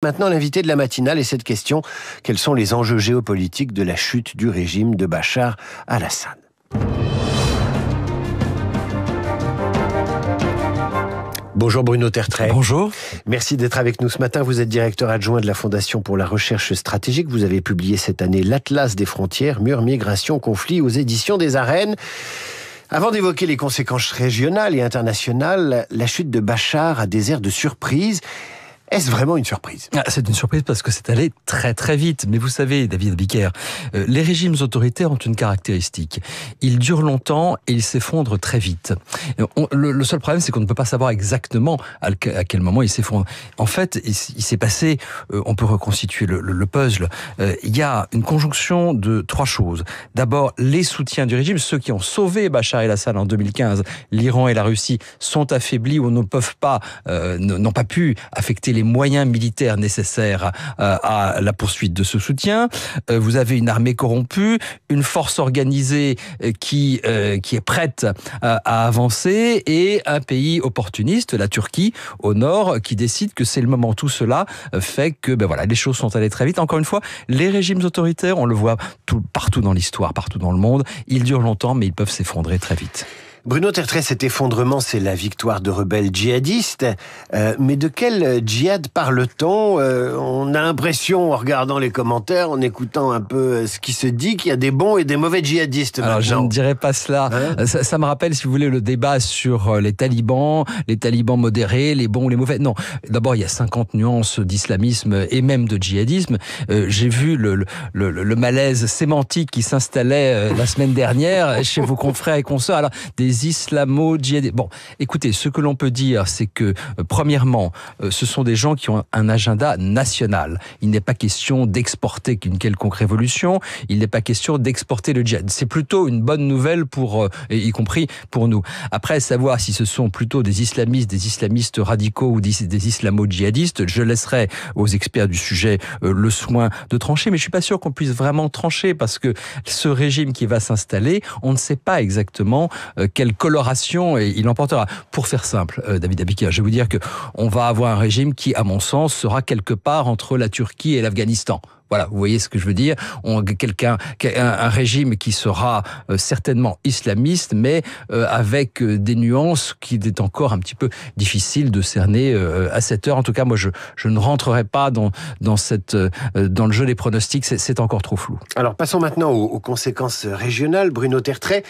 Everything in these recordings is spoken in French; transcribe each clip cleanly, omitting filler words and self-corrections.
Maintenant, l'invité de la matinale est cette question. Quels sont les enjeux géopolitiques de la chute du régime de Bachar al-Assad ? Bonjour Bruno Tertrais. Bonjour. Merci d'être avec nous ce matin. Vous êtes directeur adjoint de la Fondation pour la recherche stratégique. Vous avez publié cette année l'Atlas des frontières, murs, migration, conflits aux éditions des Arènes. Avant d'évoquer les conséquences régionales et internationales, la chute de Bachar a des airs de surprise. Est-ce vraiment une surprise ? C'est une surprise parce que c'est allé très très vite. Mais vous savez, David Abiker, les régimes autoritaires ont une caractéristique. Ils durent longtemps et ils s'effondrent très vite. Le seul problème, c'est qu'on ne peut pas savoir exactement à quel moment ils s'effondrent. En fait, il s'est passé, on peut reconstituer le puzzle. Il y a une conjonction de trois choses. D'abord, les soutiens du régime, ceux qui ont sauvé Bachar el-Assad en 2015, l'Iran et la Russie, sont affaiblis ou n'ont pas pu affecter les moyens militaires nécessaires à la poursuite de ce soutien. Vous avez une armée corrompue, une force organisée qui est prête à avancer et un pays opportuniste, la Turquie, au nord, qui décide que c'est le moment. Tout cela fait que les choses sont allées très vite. Encore une fois, les régimes autoritaires, on le voit partout dans l'histoire, partout dans le monde, ils durent longtemps, mais ils peuvent s'effondrer très vite. Bruno Tertrais, cet effondrement, c'est la victoire de rebelles djihadistes. Mais de quel djihad parle-t-on ? On a l'impression, en regardant les commentaires, en écoutant un peu ce qui se dit, qu'il y a des bons et des mauvais djihadistes. Alors, je ne dirais pas cela. Ça me rappelle, si vous voulez, le débat sur les talibans modérés, les bons ou les mauvais. Non, d'abord, il y a 50 nuances d'islamisme et même de djihadisme. J'ai vu le malaise sémantique qui s'installait la semaine dernière chez vos confrères et consoeurs. Alors, des islamo-djihadistes. Bon, écoutez, ce que l'on peut dire, c'est que, premièrement, ce sont des gens qui ont un agenda national. Il n'est pas question d'exporter une quelconque révolution, il n'est pas question d'exporter le djihad. C'est plutôt une bonne nouvelle y compris pour nous. Après, savoir si ce sont plutôt des islamistes radicaux ou des islamo-djihadistes, je laisserai aux experts du sujet le soin de trancher, mais je suis pas sûr qu'on puisse vraiment trancher parce que ce régime qui va s'installer, on ne sait pas exactement quelle coloration il emportera. Pour faire simple, David Abiker, je vais vous dire que on va avoir un régime qui, à mon sens, sera quelque part entre la Turquie et l'Afghanistan. Voilà, vous voyez ce que je veux dire. Un régime qui sera certainement islamiste, mais avec des nuances qu'il est encore un petit peu difficile de cerner à cette heure. En tout cas, moi, je ne rentrerai pas dans le jeu des pronostics. C'est encore trop flou. Alors, passons maintenant aux conséquences régionales. Bruno Tertrais,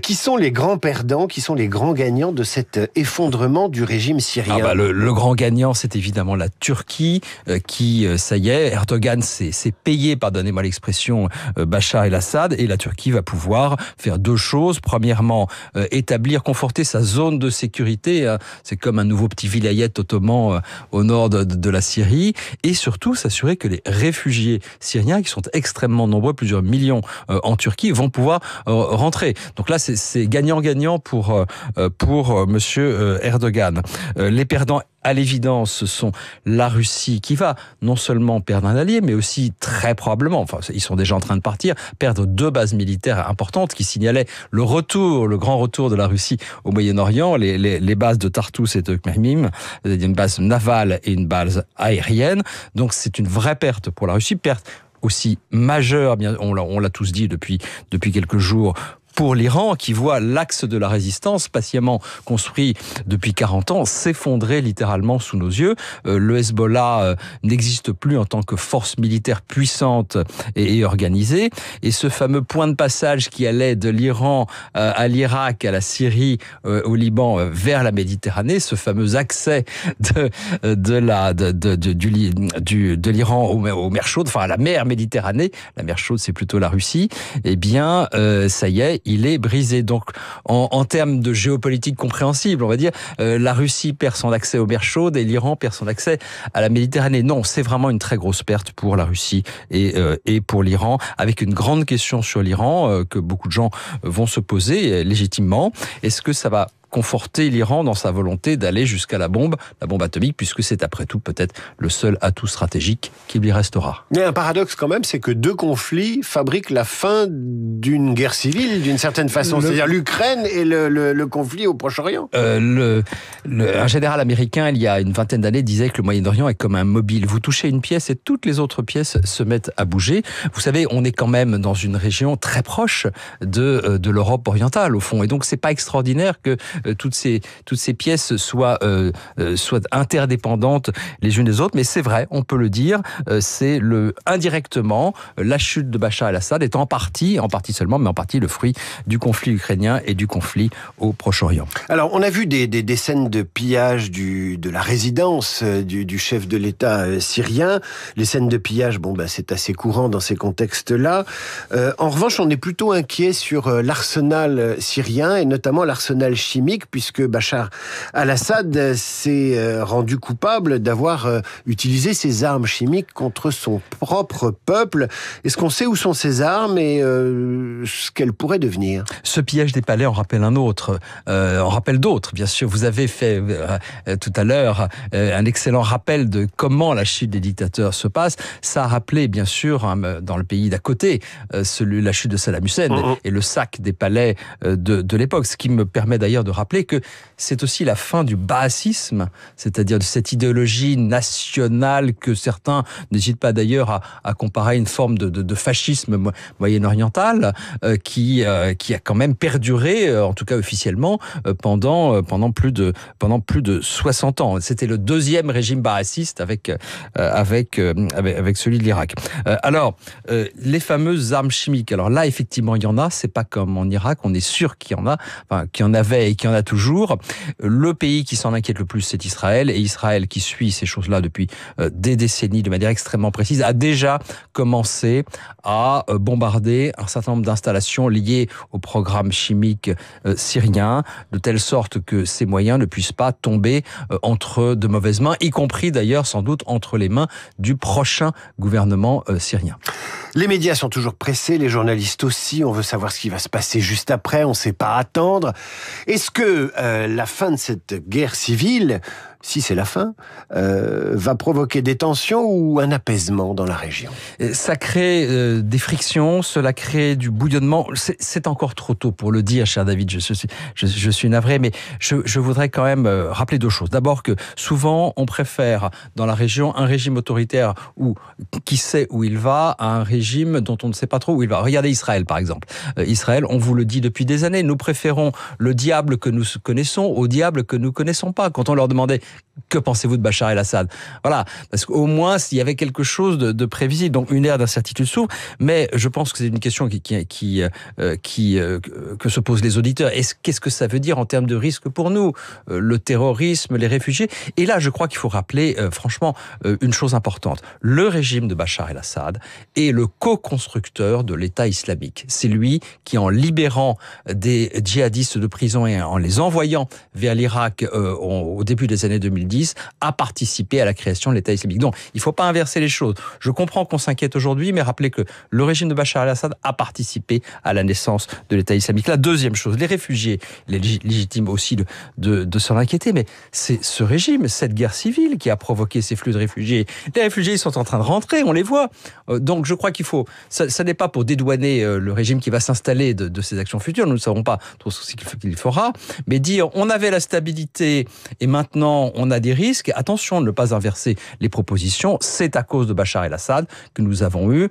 qui sont les grands perdants, qui sont les grands gagnants de cet effondrement du régime syrien ? Le grand gagnant, c'est évidemment la Turquie, qui, ça y est, Erdogan c'est payé, pardonnez-moi l'expression, Bachar el-Assad, et la Turquie va pouvoir faire deux choses. Premièrement, conforter sa zone de sécurité. C'est comme un nouveau petit vilayet ottoman au nord de la Syrie. Et surtout, s'assurer que les réfugiés syriens, qui sont extrêmement nombreux, plusieurs millions en Turquie, vont pouvoir rentrer. Donc là, c'est gagnant-gagnant pour monsieur Erdogan. Les perdants, à l'évidence, ce sont la Russie qui va non seulement perdre un allié, mais aussi très probablement, ils sont déjà en train de partir, perdre deux bases militaires importantes qui signalaient le grand retour de la Russie au Moyen-Orient, les bases de Tartus et de Khmeimim, une base navale et une base aérienne. Donc c'est une vraie perte pour la Russie, perte aussi majeure, on l'a tous dit depuis quelques jours, pour l'Iran, qui voit l'axe de la résistance, patiemment construit depuis 40 ans, s'effondrer littéralement sous nos yeux. Le Hezbollah n'existe plus en tant que force militaire puissante et organisée. Et ce fameux point de passage qui allait de l'Iran à l'Irak, à la Syrie, au Liban, vers la Méditerranée, ce fameux accès de l'Iran aux mers chaudes, à la mer Méditerranée, la mer chaude c'est plutôt la Russie, eh bien, ça y est, il est brisé. Donc, en termes de géopolitique compréhensible, on va dire, la Russie perd son accès aux mers chaudes et l'Iran perd son accès à la Méditerranée. Non, c'est vraiment une très grosse perte pour la Russie et pour l'Iran, avec une grande question sur l'Iran que beaucoup de gens vont se poser légitimement. Est-ce que ça va conforter l'Iran dans sa volonté d'aller jusqu'à la bombe atomique, puisque c'est après tout peut-être le seul atout stratégique qui lui restera. Il y a un paradoxe quand même, c'est que 2 conflits fabriquent la fin d'une guerre civile d'une certaine façon, c'est-à-dire l'Ukraine et le conflit au Proche-Orient. Un général américain, il y a une vingtaine d'années, disait que le Moyen-Orient est comme un mobile. Vous touchez une pièce et toutes les autres pièces se mettent à bouger. Vous savez, on est quand même dans une région très proche de l'Europe orientale, au fond. Et donc, c'est pas extraordinaire que toutes ces pièces soient interdépendantes les unes des autres. Mais c'est vrai, on peut le dire, c'est indirectement, la chute de Bachar el-Assad est en partie seulement, mais en partie le fruit du conflit ukrainien et du conflit au Proche-Orient. Alors, on a vu des scènes de pillage de la résidence du chef de l'État syrien. Les scènes de pillage, c'est assez courant dans ces contextes-là. En revanche, on est plutôt inquiet sur l'arsenal syrien et notamment l'arsenal chimique, puisque Bachar el-Assad s'est rendu coupable d'avoir utilisé ses armes chimiques contre son propre peuple. Est-ce qu'on sait où sont ces armes et ce qu'elles pourraient devenir? Ce pillage des palais en rappelle un autre. En rappelle d'autres, bien sûr. Vous avez fait tout à l'heure un excellent rappel de comment la chute des dictateurs se passe. Ça a rappelé, bien sûr, dans le pays d'à côté, la chute de Saddam Hussein et le sac des palais de l'époque. Ce qui me permet d'ailleurs de rappeler que c'est aussi la fin du baassisme, c'est-à-dire de cette idéologie nationale que certains n'hésitent pas d'ailleurs à comparer à une forme de fascisme moyen-oriental qui a quand même perduré, en tout cas officiellement, pendant plus de 60 ans. C'était le deuxième régime baassiste avec celui de l'Irak. Alors, les fameuses armes chimiques. Alors là, effectivement, il y en a. C'est pas comme en Irak. On est sûr qu'il y en a, qu'il y en avait et qu'il y en a toujours. Le pays qui s'en inquiète le plus, c'est Israël. Et Israël, qui suit ces choses-là depuis des décennies de manière extrêmement précise, a déjà commencé à bombarder un certain nombre d'installations liées au programme chimique syrien, de telle sorte que ces moyens ne puissent pas tomber entre de mauvaises mains, y compris d'ailleurs sans doute entre les mains du prochain gouvernement syrien. Les médias sont toujours pressés, les journalistes aussi, on veut savoir ce qui va se passer juste après, on ne sait pas attendre. Est-ce que la fin de cette guerre civile, si c'est la fin, va provoquer des tensions ou un apaisement dans la région? Ça crée des frictions, cela crée du bouillonnement. C'est encore trop tôt pour le dire, cher David, je suis navré, mais je voudrais quand même rappeler 2 choses. D'abord que souvent, on préfère dans la région un régime autoritaire qui sait où il va à un régime dont on ne sait pas trop où il va. Regardez Israël, par exemple. Israël, on vous le dit depuis des années, nous préférons le diable que nous connaissons au diable que nous connaissons pas. Quand on leur demandait que pensez-vous de Bachar el-Assad? Voilà, parce qu'au moins s'il y avait quelque chose de prévisible, donc une ère d'incertitude s'ouvre. Mais je pense que c'est une question que se posent les auditeurs. Qu'est-ce que ça veut dire en termes de risque pour nous? Le terrorisme, les réfugiés. Et là, je crois qu'il faut rappeler, franchement, une chose importante. Le régime de Bachar el-Assad est le co-constructeur de l'État islamique. C'est lui qui, en libérant des djihadistes de prison et en les envoyant vers l'Irak au début des années 2010, a participé à la création de l'État islamique. Donc, il ne faut pas inverser les choses. Je comprends qu'on s'inquiète aujourd'hui, mais rappelez que le régime de Bachar el-Assad a participé à la naissance de l'État islamique. La deuxième chose, les réfugiés, il est légitime aussi de s'en inquiéter, mais c'est ce régime, cette guerre civile qui a provoqué ces flux de réfugiés. Les réfugiés, ils sont en train de rentrer, on les voit. Donc, je crois qu'il faut... Ça n'est pas pour dédouaner le régime qui va s'installer de ses actions futures, nous ne savons pas trop ce qu'il fera, mais dire on avait la stabilité et maintenant on a des risques, attention de ne pas inverser les propositions, c'est à cause de Bachar el-Assad que nous avons eu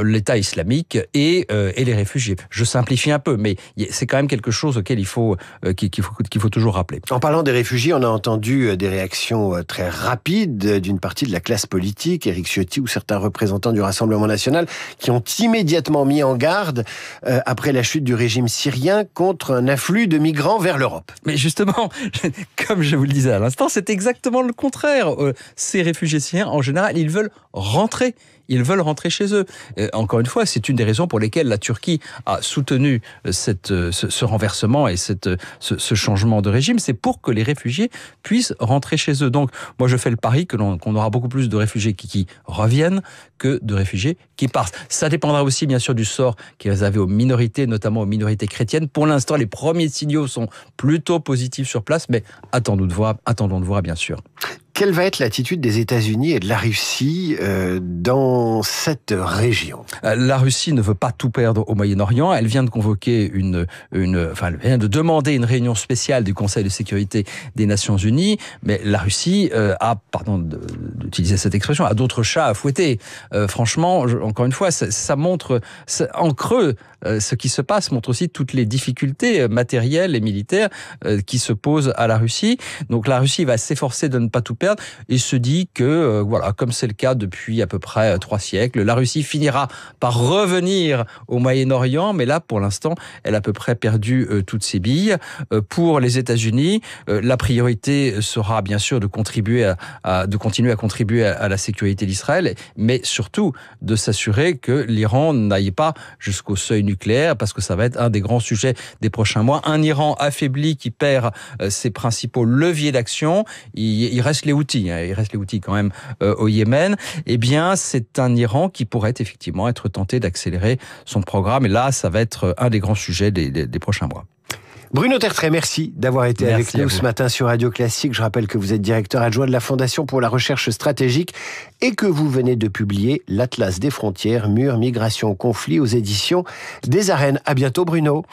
l'État islamique et les réfugiés. Je simplifie un peu, mais c'est quand même quelque chose auquel qu'il faut toujours rappeler. En parlant des réfugiés, on a entendu des réactions très rapides d'une partie de la classe politique, Éric Ciotti ou certains représentants du Rassemblement national, qui ont immédiatement mis en garde, après la chute du régime syrien, contre un afflux de migrants vers l'Europe. Mais justement, comme je vous le disais à l'instant, c'est exactement le contraire. Ces réfugiés syriens, en général, ils veulent rentrer. ils veulent rentrer chez eux. Encore une fois, c'est une des raisons pour lesquelles la Turquie a soutenu ce renversement et ce changement de régime. C'est pour que les réfugiés puissent rentrer chez eux. Donc, moi, je fais le pari qu'on aura beaucoup plus de réfugiés qui reviennent que de réfugiés qui partent. Ça dépendra aussi, bien sûr, du sort qui est réservé aux minorités, notamment aux minorités chrétiennes. Pour l'instant, les premiers signaux sont plutôt positifs sur place, mais attendons de voir, bien sûr. Quelle va être l'attitude des États-Unis et de la Russie dans cette région ? La Russie ne veut pas tout perdre au Moyen-Orient. Elle vient de convoquer elle vient de demander une réunion spéciale du Conseil de sécurité des Nations Unies. Mais la Russie pardon d'utiliser cette expression, a d'autres chats à fouetter. Franchement, encore une fois, ça montre en creux ce qui se passe, montre aussi toutes les difficultés matérielles et militaires qui se posent à la Russie. Donc la Russie va s'efforcer de ne pas tout perdre et se dit que, comme c'est le cas depuis à peu près 3 siècles, la Russie finira par revenir au Moyen-Orient, mais là, pour l'instant, elle a à peu près perdu toutes ses billes. Pour les États-Unis, la priorité sera bien sûr de continuer à contribuer à la sécurité d'Israël, mais surtout de s'assurer que l'Iran n'aille pas jusqu'au seuil nucléaire, parce que ça va être un des grands sujets des prochains mois. Un Iran affaibli qui perd ses principaux leviers d'action. Il reste les Houthis, quand même au Yémen. Eh bien, c'est un Iran qui pourrait effectivement être tenté d'accélérer son programme. Et là, ça va être un des grands sujets des prochains mois. Bruno Tertrais, merci d'avoir été avec nous ce matin sur Radio Classique. Je rappelle que vous êtes directeur adjoint de la Fondation pour la recherche stratégique et que vous venez de publier l'Atlas des frontières, murs, migration, conflits aux éditions des Arènes. À bientôt, Bruno.